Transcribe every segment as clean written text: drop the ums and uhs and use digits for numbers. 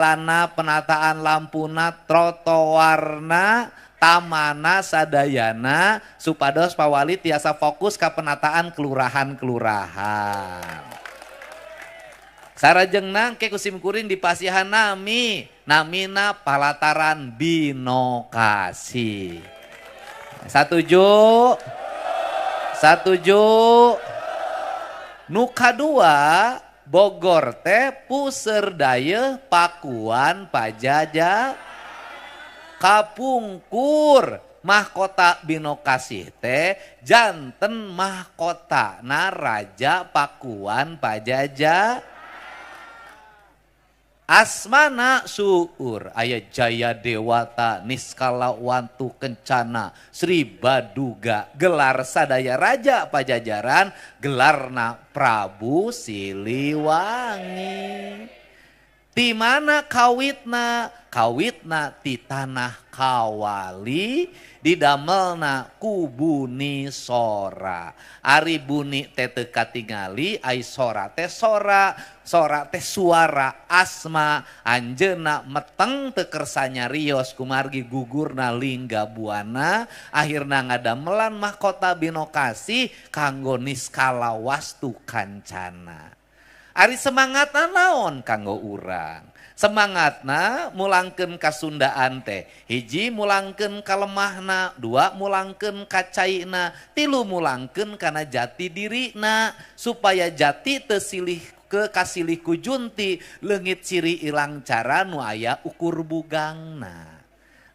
lana penataan lampuna trotoarna tamana sadayana supados pawali tiasa fokus ke penataan kelurahan-kelurahan. Sarajengna ke kusim kuring di pasihan namina palataran binokasi. Satuju. Nu kadua Bogor teh puseur daya Pakuan Pajaja kapungkur mahkota Binokasih teh janten mahkota na Raja Pakuan Pajaja asmana Suur aya Jaya Dewata Niskala Wantu Kencana Sri Baduga gelar sadaya Raja Pajajaran gelarna Prabu Siliwangi. Di mana kawitna ti tanah Kawali didamelna ku Buni Sora. Ari Buni teh teu katingali ai Sora teh sora teh suara asma anjeunna meteng teu kersa nyarios kumargi gugurna Lingga Buana akhirna ngadamelan mahkota Binokasi kanggo Niskala Wastu Kancana. Ari semangatna naon kanggo urang? Semangatna mulangkeun kasundaan teh. Hiji mulangkeun kalemahna, dua mulangkeun kacaina, tilu mulangkeun kana jati dirina supaya jati teu silih ke kasilih ku junti leungit ciri ilang cara nu aya ukur bugangna.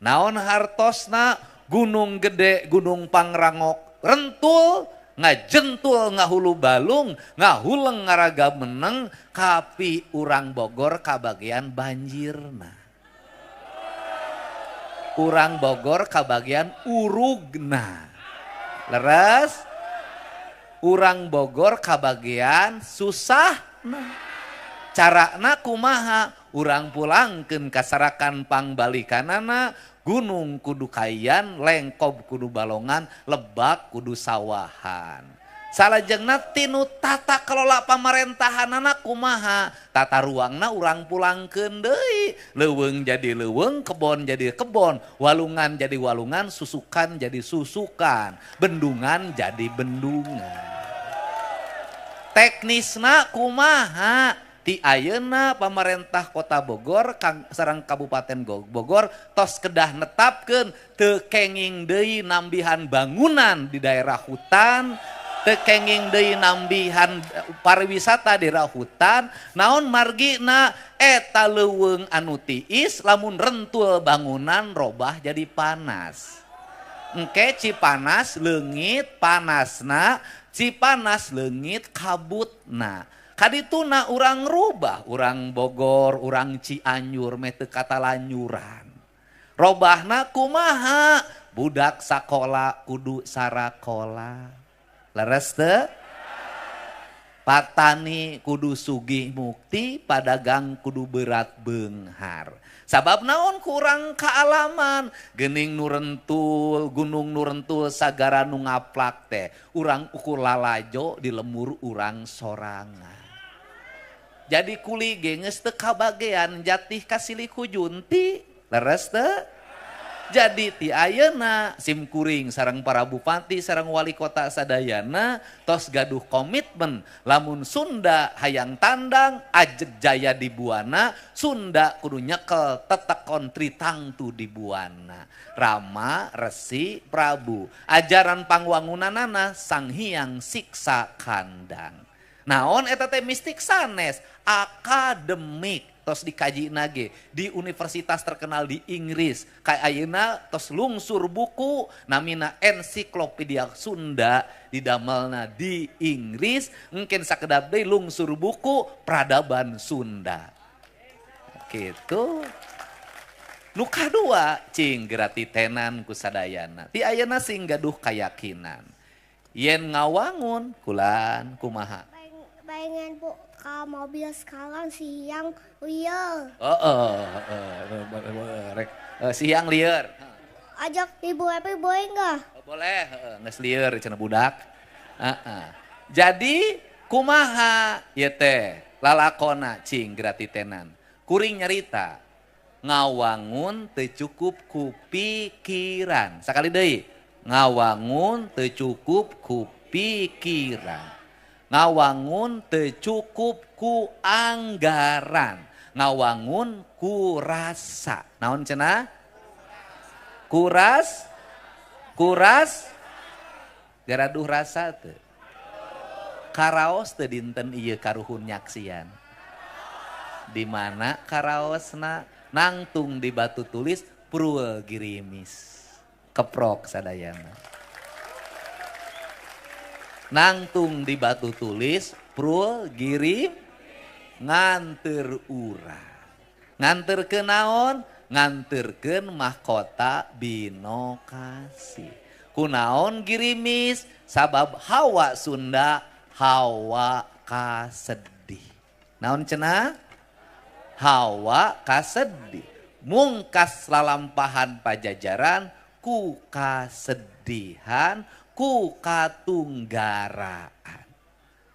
Naon hartosna gunung gede, gunung Pangrangok rentul ngajentul ngahulu balung ngahuleng ngaraga meneng kapi urang Bogor kabagian banjirna. Urang Bogor kabagian urugna. Leres urang Bogor kabagian susahna. Carana kumaha urang pulangkeun kasarakan pangbalikanana gunung kudu kayan, lengkob kudu balongan, lebak kudu sawahan. Salajengna tinu tata kelola pamarentahanana kumaha, tata ruangna urang pulangkeun deui. Leuweung jadi leuweung, kebon jadi kebon, walungan jadi walungan, susukan jadi susukan, bendungan jadi bendungan. Teknisna kumaha? Ti ayeuna pamarentah kota Bogor sareng Kabupaten Bogor tos kedah netapkeun teu kenging deui nambihan bangunan di daerah hutan, teu kenging deui nambihan pariwisata di daerah hutan, naon margina eta leuweung anu tiis lamun rentul bangunan robah jadi panas. Engke Cipanas leungit panasna, Cipanas leungit kabutna. Kadituna urang rubah, urang Bogor, urang Cianjur, teu katalanyuran. Robahna kumaha? Budak sakola kudu sarakola. Leres teu? Patani kudu sugih mukti, padagang kudu berat beunghar. Sabab naon kurang kaalaman, geuning nu rentul, gunung nu rentul, sagara nu ngaplak teh. Urang ukur lalajo di lemur urang sorangan. Jadi kuli geus teu kabagean jatih kasilih ku junti. Leres teu? Jadi ti ayeuna sim kuring sareng para bupati sareng wali kota sadayana tos gaduh komitmen lamun Sunda hayang tandang ajeg jaya di buana, Sunda kudu nyekel tetekon tritangtu di buana. Rama, Resi, Prabu. Ajaran pangwangunanana Sang Hyang Siksa Kandang. Naon eta teh mistik sanes, akademik tos dikaji nage di universitas terkenal di Inggris. Kayak ayeuna tos lungsur buku namina Ensiklopedia Sunda didamelna di Inggris, mungkin sakedap deui lungsur buku Peradaban Sunda. Kitu. Nu kadua cing gerati tenan ku sadayana. Ti ayeuna sing gaduh kayakinan. Yen ngawangun kulan kumaha? Pengen buka mobil sekarang siang liar. Siang liar. Ajak ibu Epi boleh nggak? Boleh, nges liar cenah budak. Jadi kumaha ya teh lalakona cing grati tenan. Kuring nyarita ngawangun teu cukup ku pikiran. Sakali deui. Ngawangun teu cukup ku pikiran. Ngawangun teu cukup ku anggaran. Ngawangun ku rasa. Naon cenah? Kuras garaduh rasa teu. Karaos teu dinten ieu karuhun nyaksian. Di mana karaosna nangtung di batu tulis prul girimis. Keprok sadayana. Nangtung di batu tulis prul girim nganteur urang. Nganterkeun naon? Nganterkeun mahkota binokasi. Kunaon girimis? Sabab Hawa Sunda Hawa kasedih. Naon cenah? Hawa kasedih. Mungkas lalampahan pajajaran ku kasedihan ku katunggaraan.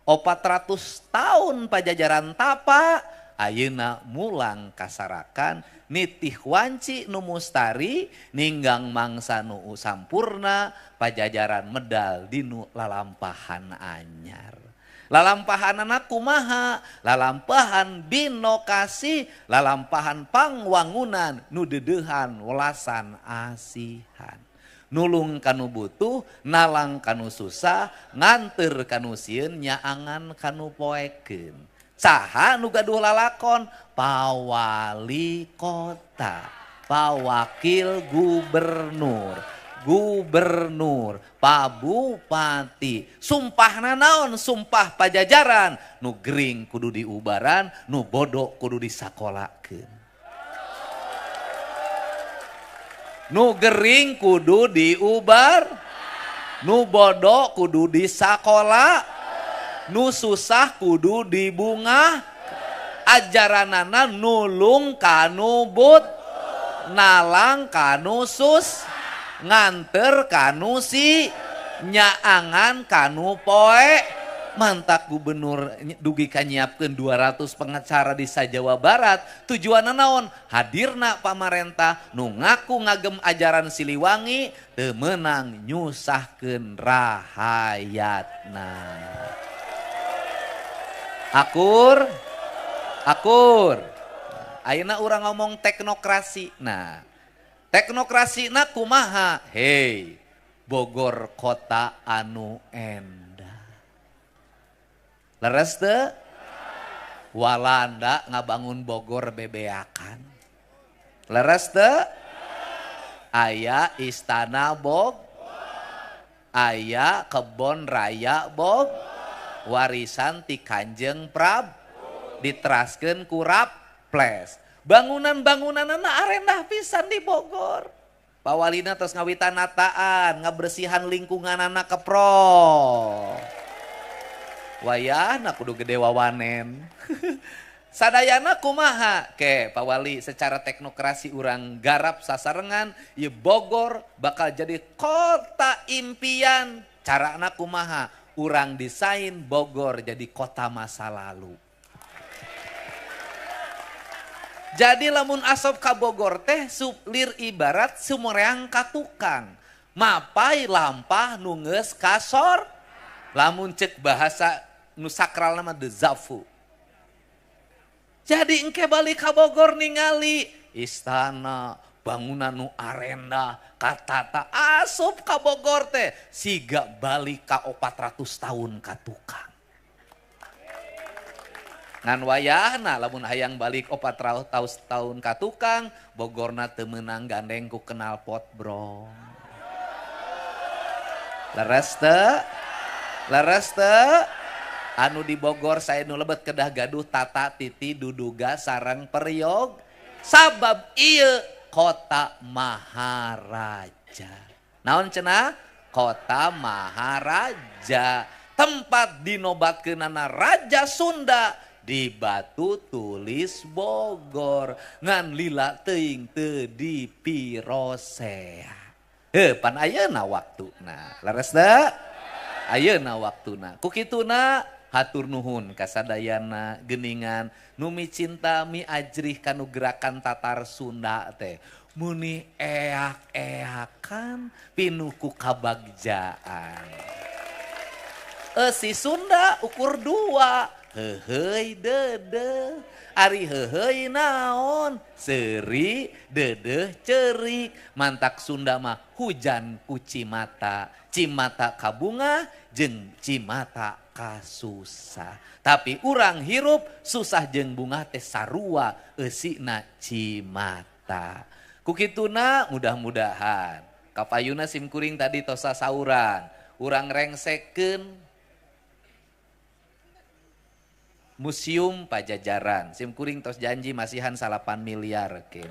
400 tahun pajajaran tapa ayeuna mulang kasarakan nitih wanci nu mustari ninggang mangsa nu sampurna pajajaran medal dinu lalampahan anyar. Lalampahanana kumaha? Lalampahan binokasi, lalampahan pangwangunan nu deudeuhan welasan asihan. Nulung kanu butuh, nalang kanu susah, nganter kanu sieun, nyaangan kanu poekeun. Saha nu gaduh lalakon? Pawali kota, pawakil gubernur, pabupati. Sumpahna naon? Sumpah pajajaran. Nu gering kudu diubaran, nu bodoh kudu disakolakeun. Nu gering kudu diubar, nu bodoh kudu disakola, nu susah kudu dibungah. Ajaranana nulung kanu but, nalang kanu sus, nganter kanu si, nyaangan kanu poe. Mantak gubernur dugi kanyiapkeun 200 pengacara di Jawa Barat. Tujuanna naon? Hadirna pamarentah nu ngaku ngagem ajaran Siliwangi teu meunang nyusahkeun rahayatna. Akur. Ayeuna urang ngomong teknokrasi. Nah, teknokrasina kumaha? Hei, Bogor kota anu endah. Leres teu? Walanda ngabangun Bogor bebeakan. Leres teu? Aya istana Bog, aya kebon raya Bog, warisan ti Kanjeng Prab, diteraskeun ku Raples. Bangunan-bangunanna arendah pisan di Bogor. Pawalina terus ngawitan nataan, ngabersihan lingkunganana keprok. Wayahna kudu gede wawanen. Sadayana kumaha? Ke Pak Wali, secara teknokrasi urang garap sasarengan, ye Bogor bakal jadi kota impian. Carana kumaha? Urang desain Bogor jadi kota masa lalu. Jadi lamun asop ka Bogor teh suplir ibarat sumoreang ka tukang. Mapai lampah nunges kasor. Lamun cek bahasa nu sakral nama dezafu. Jadi engke balik ka Bogor ningali istana, bangunan nu arenda, katata asup ka Bogor teh siga balik ka 400 tahun ka tukang. Ngan wayahna lamun hayang balik 400 tahun ka tukang, Bogorna teu meunang gandeng ku knalpot bro. Leres teu? Anu di Bogor saya nu lebet kedah gaduh tata titi duduga sareng periog. Sabab ieu kota Maharaja. Naon cenah? Kota Maharaja. Tempat dinobatkeunana Raja Sunda di batu tulis Bogor. Ngan lila teuing teu dipirosea. Pan ayeuna waktuna. Leres teu? Ayeuna waktuna. Ku kituna Hatur nuhun kasadayana geningan numi cinta mi ajrih kanu gerakan Tatar Sunda teh muni eak-eakan pinuku kabagjaan. Si Sunda ukur dua hehei dede ari hehei naon seri dede cerik mantak Sunda mah hujan ku Cimata Cimata kabunga jeung Cimata kasusah tapi urang hirup susah jeung bunga teh sarua eusina Cimata kukituna mudah-mudahan kapayuna simkuring tadi tosa sauran urang rengsekeun Museum Pajajaran simkuring tos janji masihan 8 miliar ke.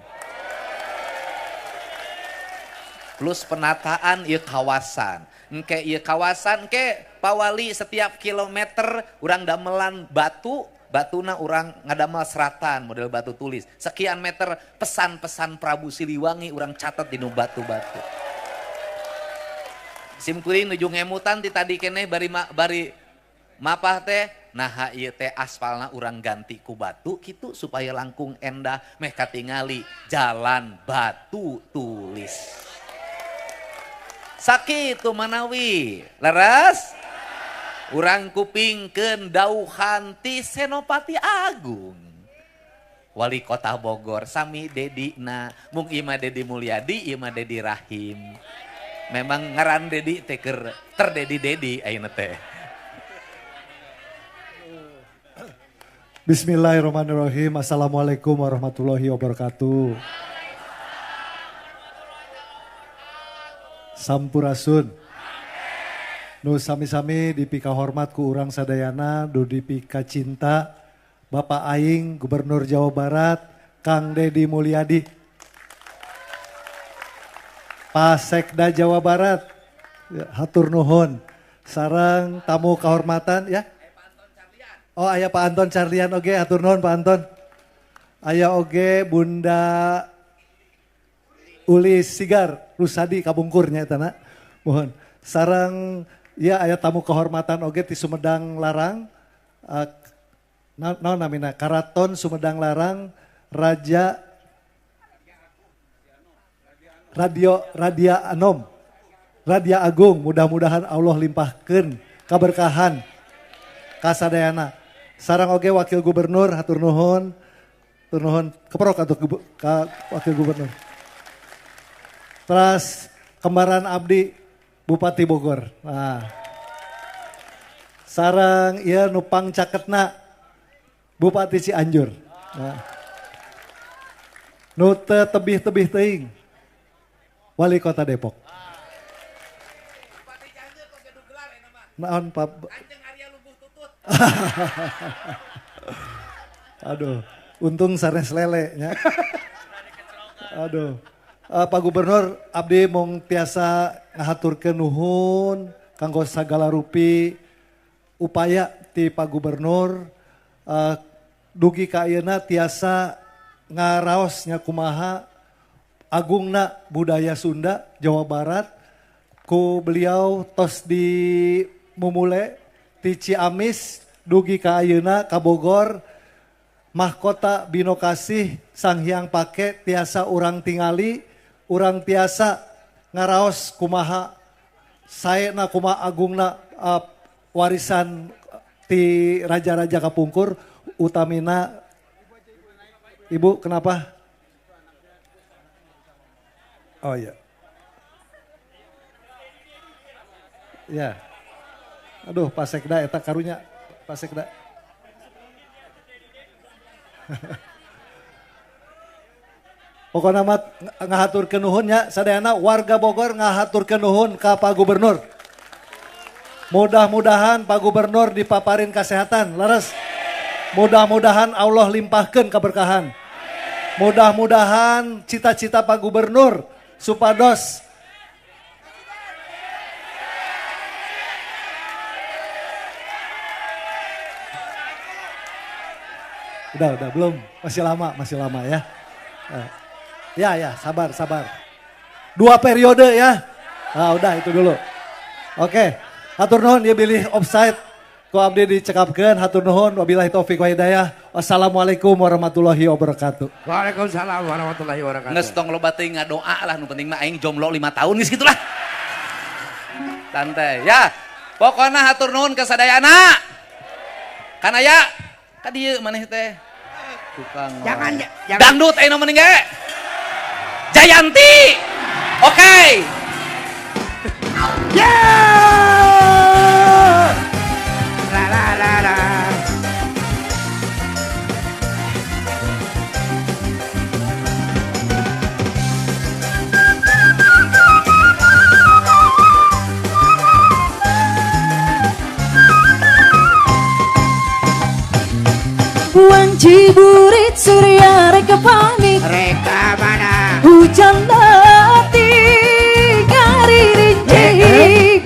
Plus penataan ieu kawasan. Engke ieu kawasan ke pawali setiap kilometer urang damelan batu, batuna urang ngadamel seratan model batu tulis. Sekian meter pesan-pesan Prabu Siliwangi urang catat di nu batu-batu. Simkuring nuju ngemutan ti tadi keneh bari mapah teh nah ieu teh aspalna urang ganti ku batu kitu supaya langkung endah meh katingali jalan batu tulis. Sakitu manawi leres urang kupingkeun dauhan ti Senopati Agung Wali Kota Bogor sami dedina mung ieu mah Dedi Mulyadi ieu mah Dedi Rahim. Memang ngaran Dedi teh keur terdedi-dedi ayeuna teh. Bismillahirrahmanirrahim. Assalamualaikum warahmatullahi wabarakatuh. Sampurasun. Nu sami-sami dipika hormat ku urang sadayana, nu dipika cinta Bapak Aing Gubernur Jawa Barat Kang Dedi Mulyadi. Pak Sekda Jawa Barat, ya, hatur nuhun. Sareng tamu kehormatan ya. Oh aya Pak Anton Carlian oge, hatur nuhun Pak Anton. Aya oge Bunda Uli Sigar Rusadi kabungkurnya eta na. Mohon. Sareng ya aya tamu kehormatan oge ti Sumedang Larang. Naon namina? Karaton Sumedang Larang Raja Radia Anom. Radia Agung, mudah-mudahan Allah limpahkeun kaberkahan kasadayana. Sarang oge Wakil Gubernur hatur nuhun. Hatur nuhun keprok atuh ka Wakil Gubernur. Terus kembaran abdi Bupati Bogor. Nah. Sarang ieu nu pangcaketna Bupati Cianjur. Nah. Nu teu tebih-tebih teuing Wali Kota Depok. Naon Pak? Aduh, untung sanes lele nya. Aduh. Pak Gubernur abdi mung tiasa ngahaturkeun nuhun kanggo sagala rupi upaya ti Pak Gubernur dugi ka ayeuna tiasa ngaraos nya kumaha agungna budaya Sunda Jawa Barat ku beliau tos di mumule ti Ciamis dugi ka ayeuna ka Bogor mahkota Bino Kasih Sang Hyang Pake tiasa urang tingali urang tiasa ngaraos kumaha saena kumaha agungna warisan ti raja-raja kapungkur utamina Ibu kenapa? Oh iya. Ya. Aduh Pak Sekda eta karunya Pak Sekda. Pokoknya mah ngahaturkeun nuhun nya sadayana warga Bogor ngahaturkeun nuhun ka Pak Gubernur. Mudah-mudahan Pak Gubernur dipaparin kesehatan, leres. Mudah-mudahan Allah limpahkeun keberkahan. Mudah-mudahan cita-cita Pak Gubernur supados Udah belum, masih lama ya. Ya, sabar. 2 periode ya. Nah, udah itu dulu. Oke, hatur nuhun dia pilih offside. Ku abdi dicekapkeun hatur nuhun wabillahi taufik wa hidayah. Wassalamualaikum warahmatullahi wabarakatuh. Waalaikumsalam warahmatullahi wabarakatuh. Nges tong loba teuing ngadoa lah, nu penting mah aing jomblo 5 tahun geus kitu lah. Santai ya. Pokona hatur nuhun ka sadayana. Kan aya ka dieu maneh teh. Tukang. Jangan. Dangdut ayeuna mending ge. Jayanti. Oke. La la la la. Buang ciburit surya reka pamit Reka mana? hujan letih ngaririnjing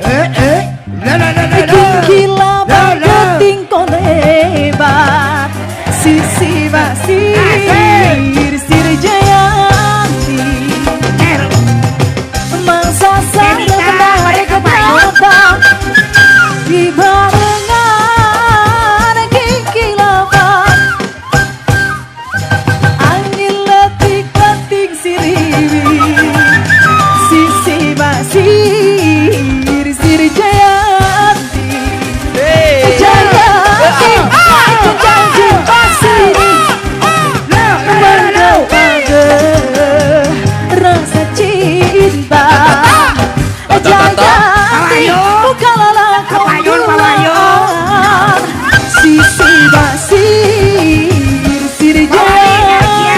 kila bangeting kolebat sisi basir sir jayanti mangsa sarana reka datang di barengan kikilaban angin letik letik siriwi sisi basir sir jayanti jayanti aku janji basiri mengepage rasa cinta jayanti bukalah kau duaan sisi basir sir jayanti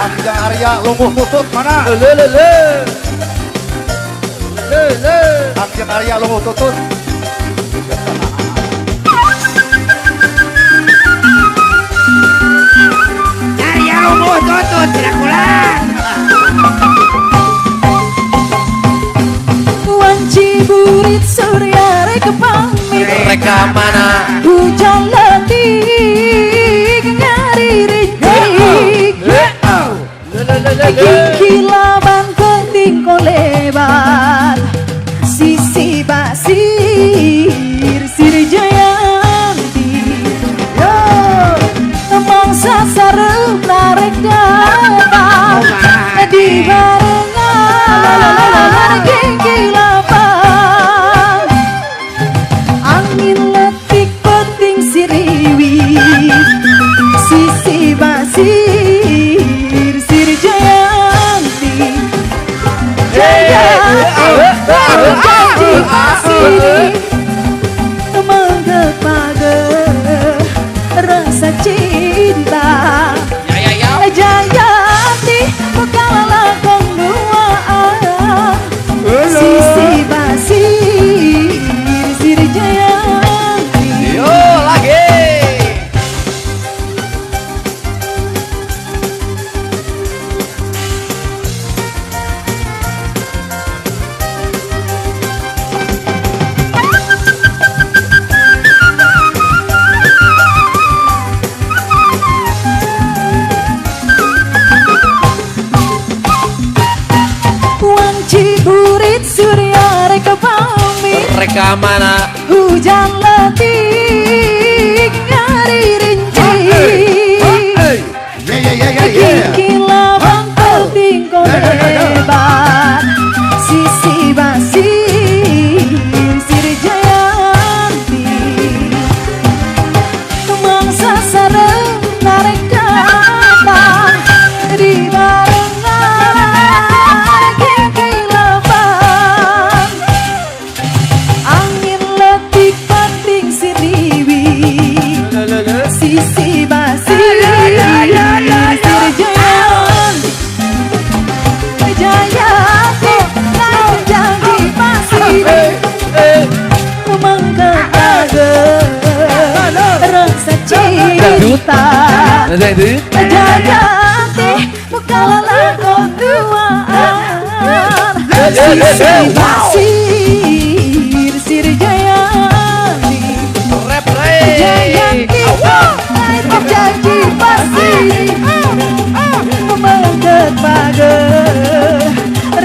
Abdi Arya lungguh tutut mana? Abdi Arya lungguh tutut. Arya lumut tutut tidak pulang. wanci burit surya reka pamit Reka mana? hujan letih ngaririnjing kilaban keting kolebat sisi basir sir jayanti mangsa sareng rek datang di barengan kilaban angin letik peting siriwi sisi basir sir jayanti jayanti janji asiri menggepage rasa cinta jayanti bukalah kong duaan sisi basir sir jayanti Yo lagi. wanci burit surya reka pamit Reka mana? hujan letih ngaririnjing kilaban keting kolebat sisi basir sir jayanti mangsa sareng narek datang di barengan kikilaban angin letik peting siriwi sisi basir sir jayanti jayanti kau janji basiri menggepage rasa cinta jayanti bukalah kau duaan sisi basir sir jayanti jayanti kau janji basiri menggepage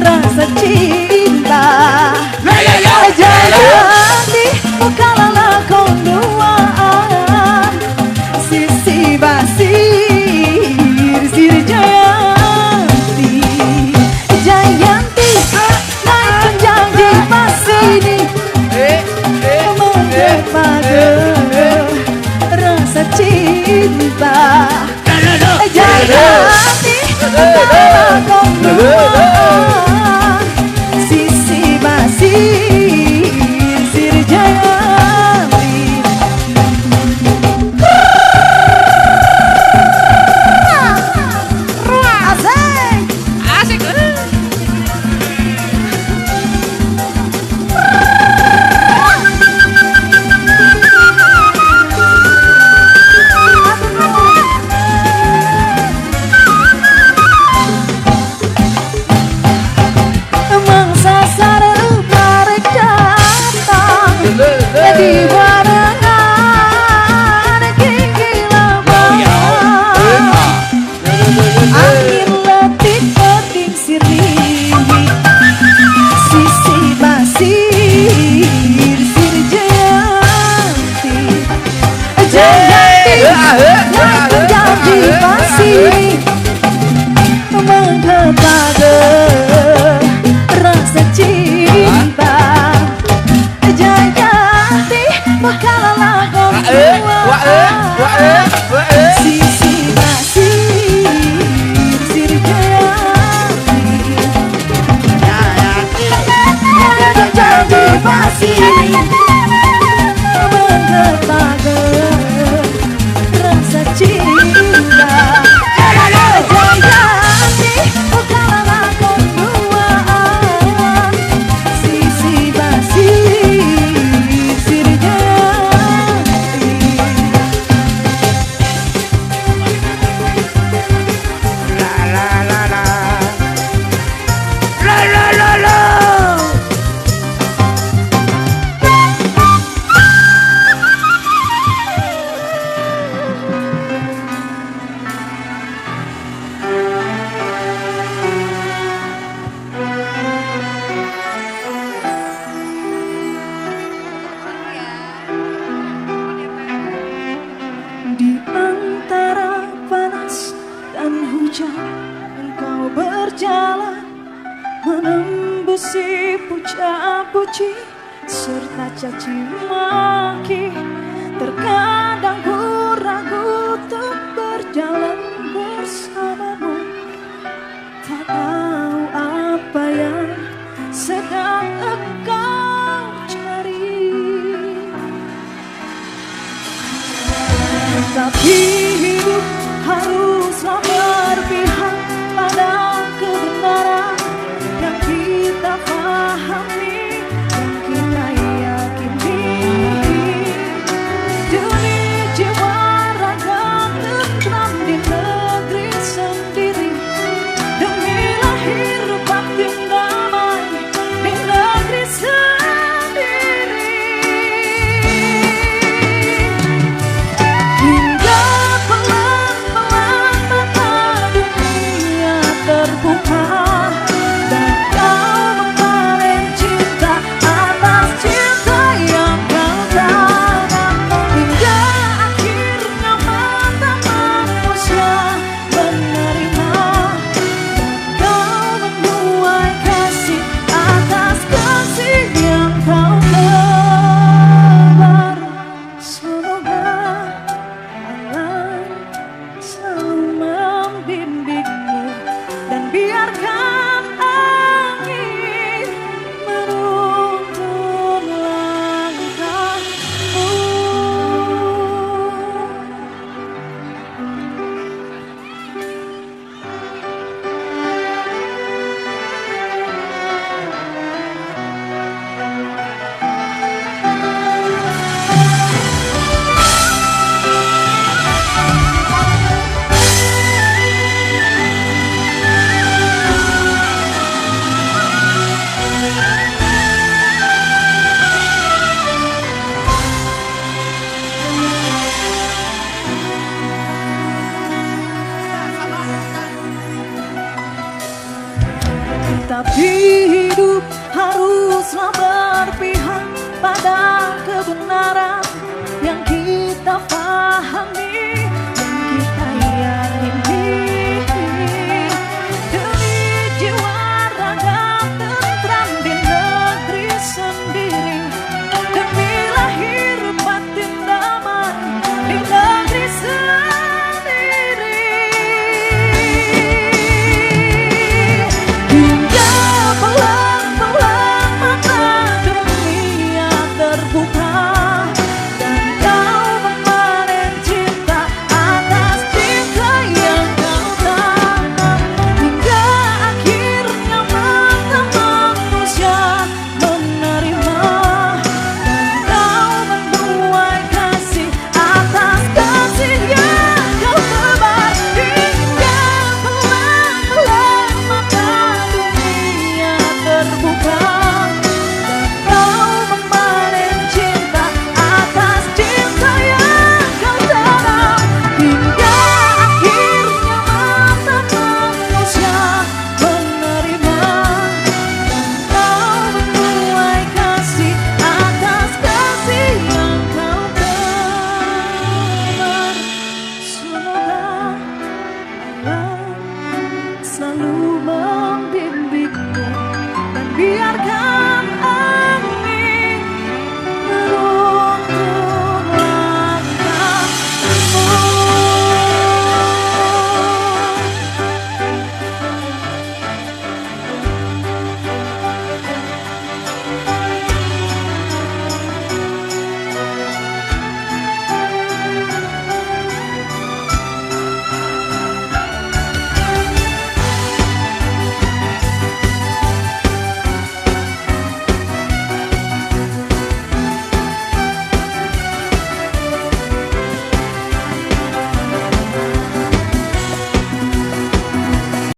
rasa cinta jayanti menembusi puja-puji serta caci maki. Terkadang ku ragu untuk berjalan bersamamu, tak tahu apa yang sedang engkau cari. Tapi hidup haruslah berpihak pada kebenaran yang kita pahami, yang kita yakini. Demi jiwa raga tentram di negeri sendiri, demi lahir batin damai di negeri sendiri. Hingga pelan-pelan mata dunia terbuka dan kau mengpanen cinta atas cinta yang kau tanam. Hingga akhirnya mata manusia menerima dan kau menuai kasih atas kasih yang kau tebar. Semoga Allah selalu membimbingmu dan biarkan angin menuntun langkahmu. Tapi hidup haruslah berpihak pada kebenaran